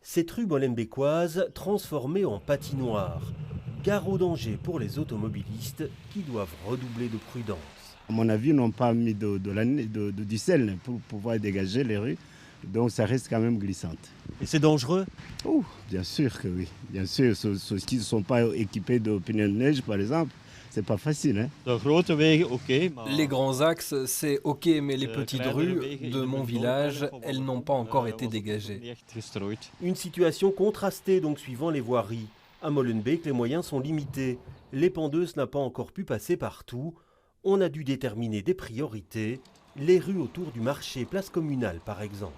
Cette rue molenbeekoise transformée en patinoire. Gare au danger pour les automobilistes qui doivent redoubler de prudence. À mon avis, ils n'ont pas mis du sel pour pouvoir dégager les rues. Donc ça reste quand même glissante. Et c'est dangereux? Oh, bien sûr que oui. Bien sûr, ceux qui ne sont pas équipés de pneus de neige, par exemple, c'est pas facile. Hein. Les grands axes, c'est ok, mais les petites rues de mon village, elles n'ont pas encore été dégagées. Une situation contrastée donc suivant les voiries. À Molenbeek, les moyens sont limités. L'épandeuse n'a pas encore pu passer partout. On a dû déterminer des priorités. Les rues autour du marché, place communale par exemple.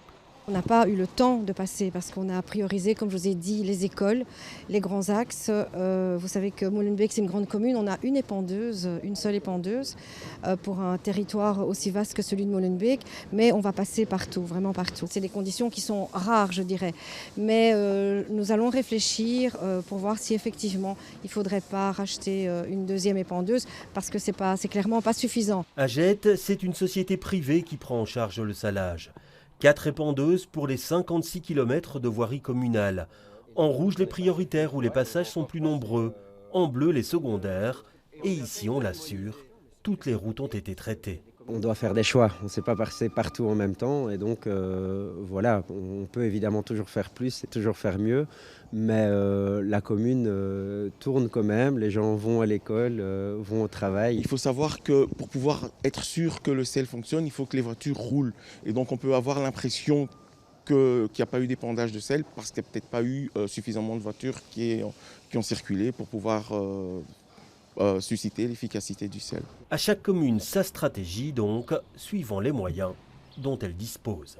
On n'a pas eu le temps de passer parce qu'on a priorisé, comme je vous ai dit, les écoles, les grands axes. Vous savez que Molenbeek, c'est une grande commune. On a une épandeuse, une seule épandeuse pour un territoire aussi vaste que celui de Molenbeek. Mais on va passer partout, vraiment partout. C'est des conditions qui sont rares, je dirais. Mais nous allons réfléchir pour voir si effectivement il ne faudrait pas racheter une deuxième épandeuse parce que c'est clairement pas suffisant. Agette, c'est une société privée qui prend en charge le salage. 4 épandeuses pour les 56 km de voirie communale. En rouge, les prioritaires où les passages sont plus nombreux. En bleu, les secondaires. Et ici, on l'assure, toutes les routes ont été traitées. On doit faire des choix, on ne sait pas passer partout en même temps et donc voilà, on peut évidemment toujours faire plus et toujours faire mieux, mais la commune tourne quand même, les gens vont à l'école, vont au travail. Il faut savoir que pour pouvoir être sûr que le sel fonctionne, il faut que les voitures roulent et donc on peut avoir l'impression qu'il n'y a pas eu d'épandage de sel parce qu'il n'y a peut-être pas eu suffisamment de voitures qui ont circulé pour pouvoir susciter l'efficacité du sel. À chaque commune, sa stratégie donc, suivant les moyens dont elle dispose.